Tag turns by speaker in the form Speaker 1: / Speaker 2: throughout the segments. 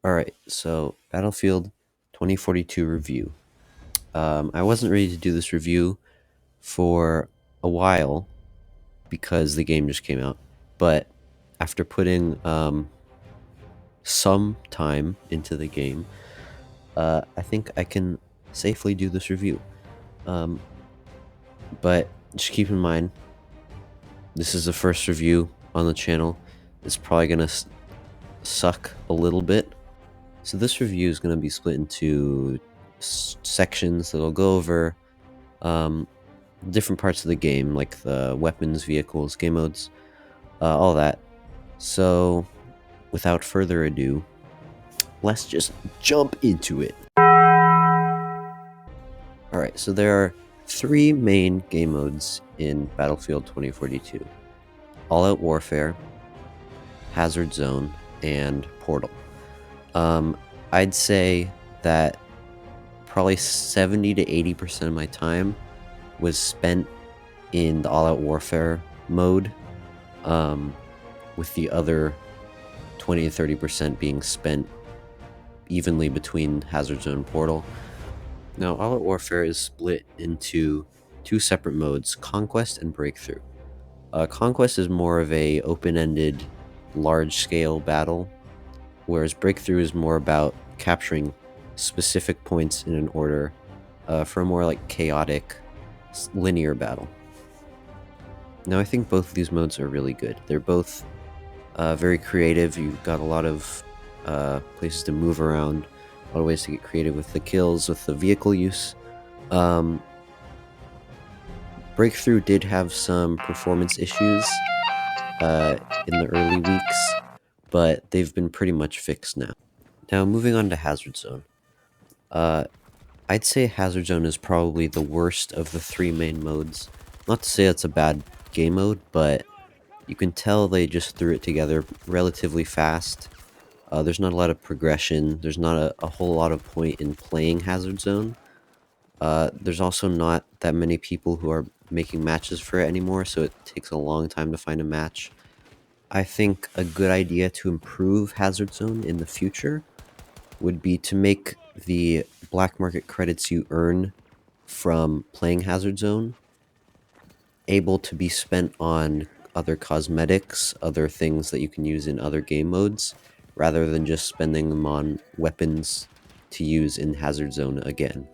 Speaker 1: Alright, so Battlefield 2042 review. I wasn't ready to do this review for a while because the game just came out, but after putting some time into the game, I think I can safely do this review. But just keep in mind, this is the first review on the channel. It's probably gonna suck a little bit. So this review is going to be split into sections that'll go over different parts of the game, like the weapons, vehicles, game modes, all that. So without further ado, let's just jump into it. Alright, so there are three main game modes in Battlefield 2042. All-Out Warfare, Hazard Zone, and Portal. I'd say that probably 70 to 80% of my time was spent in the all-out warfare mode, with the other 20 to 30% being spent evenly between Hazard Zone and Portal. Now, all-out warfare is split into two separate modes, Conquest and Breakthrough. Conquest is more of a open-ended, large-scale battle, whereas Breakthrough is more about capturing specific points in an order for a more like chaotic, linear battle. Now, I think both of these modes are really good. They're both very creative. You've got a lot of places to move around, a lot of ways to get creative with the kills, with the vehicle use. Breakthrough did have some performance issues in the early weeks, but they've been pretty much fixed now. Now, moving on to Hazard Zone. I'd say Hazard Zone is probably the worst of the three main modes. Not to say it's a bad game mode, but you can tell they just threw it together relatively fast. There's not a lot of progression. There's not a whole lot of point in playing Hazard Zone. There's also not that many people who are making matches for it anymore, so it takes a long time to find a match. I think a good idea to improve Hazard Zone in the future would be to make the black market credits you earn from playing Hazard Zone able to be spent on other cosmetics, other things that you can use in other game modes, rather than just spending them on weapons to use in Hazard Zone again.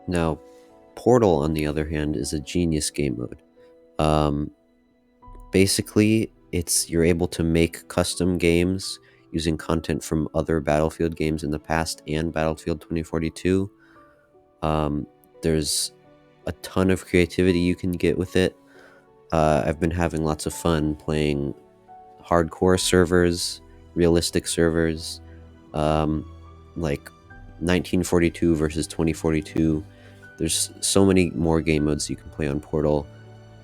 Speaker 1: Now, Portal, on the other hand, is a genius game mode. Basically, you're able to make custom games using content from other Battlefield games in the past and Battlefield 2042. There's a ton of creativity you can get with it. I've been having lots of fun playing hardcore servers, realistic servers, like 1942 versus 2042. There's so many more game modes you can play on Portal.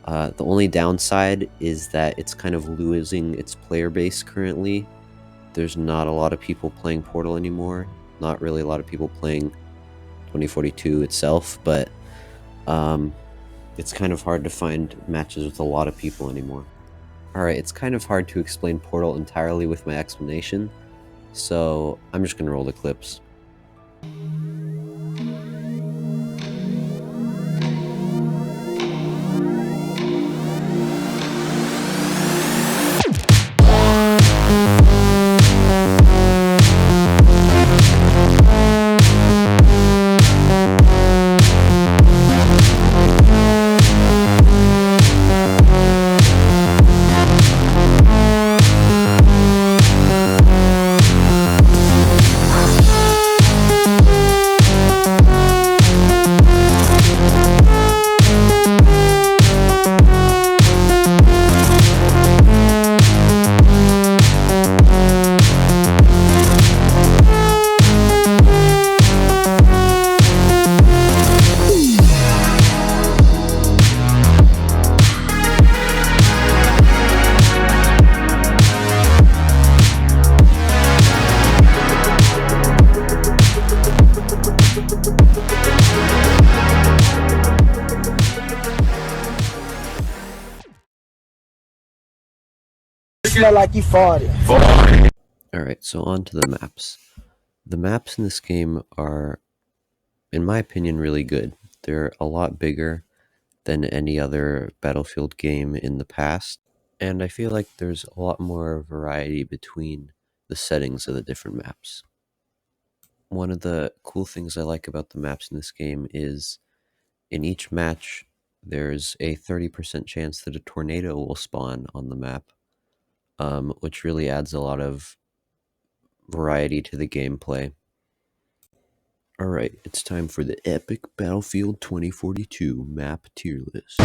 Speaker 1: The only downside is that it's kind of losing its player base currently. There's not a lot of people playing Portal anymore. Not really a lot of people playing 2042 itself, but it's kind of hard to find matches with a lot of people anymore. Alright, it's kind of hard to explain Portal entirely with my explanation, so I'm just gonna roll the clips.
Speaker 2: Smell like you farted.
Speaker 1: Alright, so on to the maps. The maps in this game are, in my opinion, really good. They're a lot bigger than any other Battlefield game in the past, and I feel like there's a lot more variety between the settings of the different maps. One of the cool things I like about the maps in this game is in each match, there's a 30% chance that a tornado will spawn on the map, which really adds a lot of variety to the gameplay. Alright, it's time for the epic Battlefield 2042 map tier list.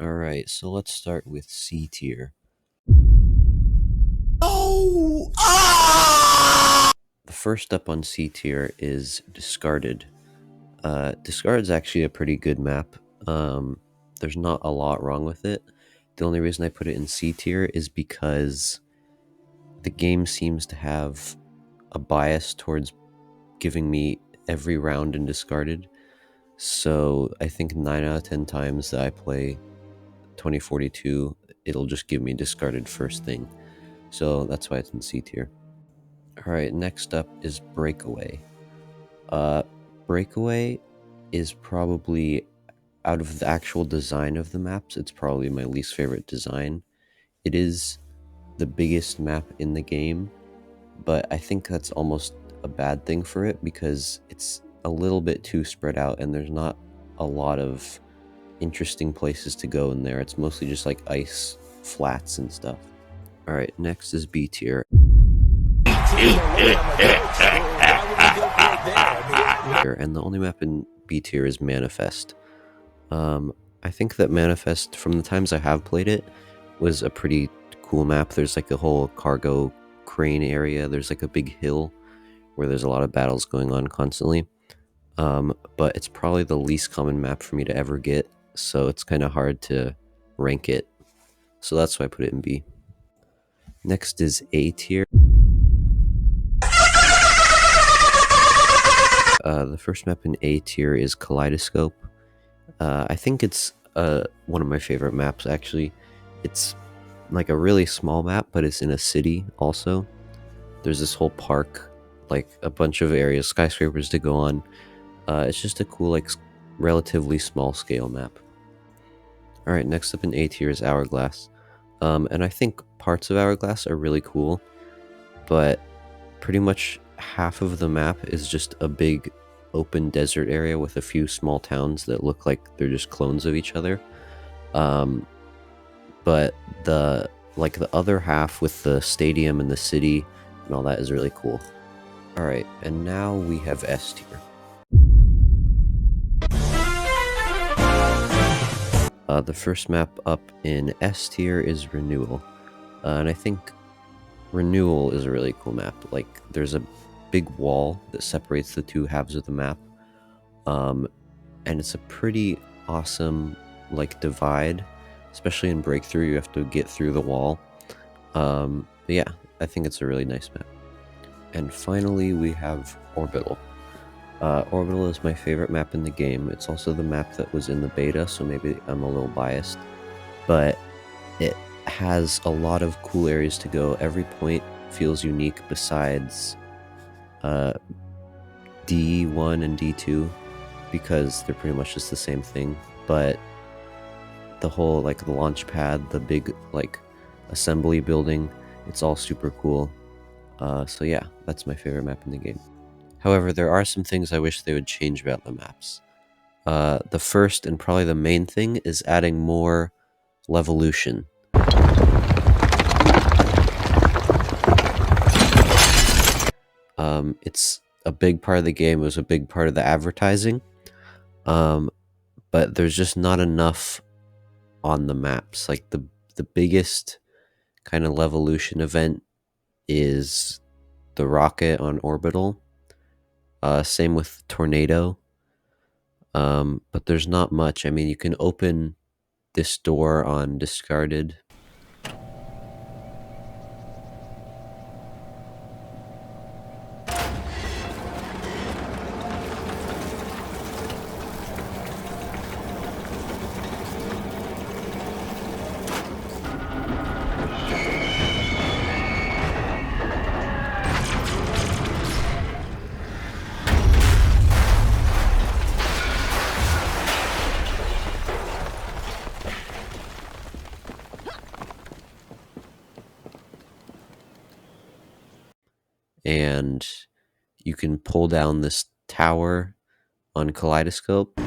Speaker 1: Alright, so let's start with C tier. Oh! Ah! The first up on C tier is Discarded. Discarded's actually a pretty good map. There's not a lot wrong with it. The only reason I put it in C tier is because the game seems to have a bias towards giving me every round in Discarded. So I think 9 out of 10 times that I play 2042, it'll just give me Discarded first thing. So that's why it's in C tier. Alright, next up is Breakaway. Breakaway is probably, out of the actual design of the maps, it's probably my least favorite design. It is the biggest map in the game, but I think that's almost a bad thing for it because it's a little bit too spread out and there's not a lot of interesting places to go in there. It's mostly just like ice flats and stuff. Alright, next is B tier. And the only map in B tier is Manifest. I think that Manifest, from the times I have played it, was a pretty cool map. There's like a whole cargo crane area. There's like a big hill where there's a lot of battles going on constantly. But it's probably the least common map for me to ever get, so it's kind of hard to rank it. So that's why I put it in B. Next is A tier. The first map in A tier is Kaleidoscope. I think it's one of my favorite maps, actually. It's like a really small map, but it's in a city also. There's this whole park, like a bunch of areas, skyscrapers to go on. It's just a cool, like, relatively small scale map. Alright, next up in A tier is Hourglass. And I think parts of Hourglass are really cool, but pretty much half of the map is just a big open desert area with a few small towns that look like they're just clones of each other. But the other half with the stadium and the city and all that is really cool. Alright, and now we have S tier. The first map up in S tier is Renewal, and I think Renewal is a really cool map. Like, there's a big wall that separates the two halves of the map, and it's a pretty awesome, like, divide, especially in Breakthrough. You have to get through the wall. But yeah, I think it's a really nice map. And finally, we have Orbital. Orbital is my favorite map in the game. It's also the map that was in the beta, so maybe I'm a little biased. But it has a lot of cool areas to go. Every point feels unique besides D1 and D2, because they're pretty much just the same thing. But the whole, like, the launch pad, the big, like, assembly building, it's all super cool. So yeah, that's my favorite map in the game. However, there are some things I wish they would change about the maps. The first and probably the main thing is adding more Levolution. It's a big part of the game. It was a big part of the advertising. But there's just not enough on the maps. Like, the biggest kind of Levolution event is the rocket on Orbital. Same with Tornado. But there's not much. I mean, you can open this door on Discarded. And you can pull down this tower on Kaleidoscope.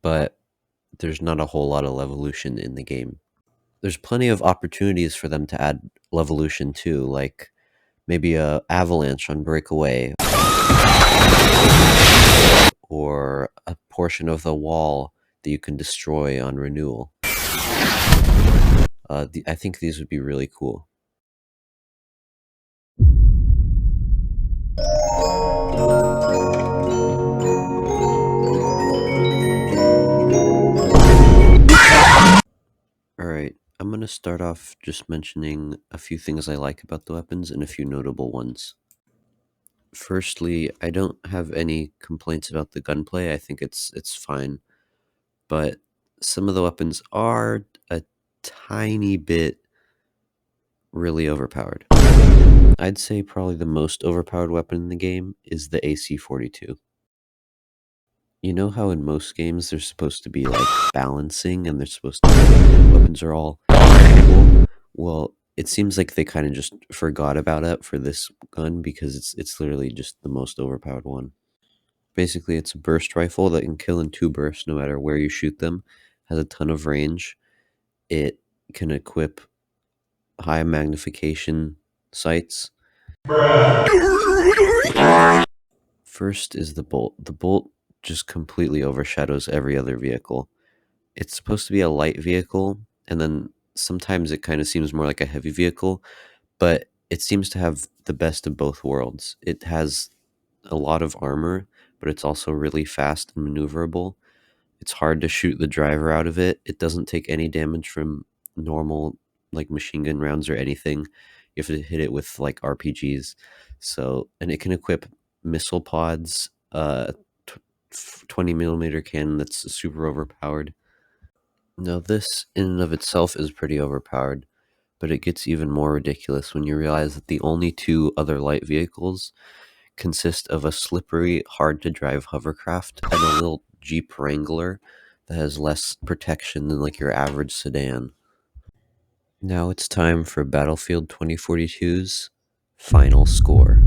Speaker 1: But there's not a whole lot of Levolution in the game. There's plenty of opportunities for them to add Levolution too, like maybe a avalanche on Breakaway, or a portion of the wall that you can destroy on Renewal. I think these would be really cool. Alright, I'm going to start off just mentioning a few things I like about the weapons and a few notable ones. Firstly, I don't have any complaints about the gunplay. I think it's fine. But some of the weapons are a tiny bit really overpowered. I'd say probably the most overpowered weapon in the game is the AC-42. You know how in most games there's supposed to be, like, balancing, and they're supposed to, weapons are all equal? Well, it seems like they kind of just forgot about it for this gun, because it's literally just the most overpowered one. Basically, it's a burst rifle that can kill in 2 bursts no matter where you shoot them, has a ton of range. It can equip high magnification sights. First is the Bolt. The Bolt just completely overshadows every other vehicle. It's supposed to be a light vehicle, and then sometimes it kind of seems more like a heavy vehicle, but it seems to have the best of both worlds. It has a lot of armor, but it's also really fast and maneuverable. It's hard to shoot the driver out of it. It doesn't take any damage from normal, like, machine gun rounds or anything. You have to hit it with, like, RPGs. So, and it can equip missile pods, 20 millimeter cannon that's super overpowered. Now, this in and of itself is pretty overpowered. but it gets even more ridiculous when you realize that the only two other light vehicles consist of a slippery, hard-to-drive hovercraft and a little Jeep Wrangler that has less protection than like your average sedan. Now it's time for Battlefield 2042's final score.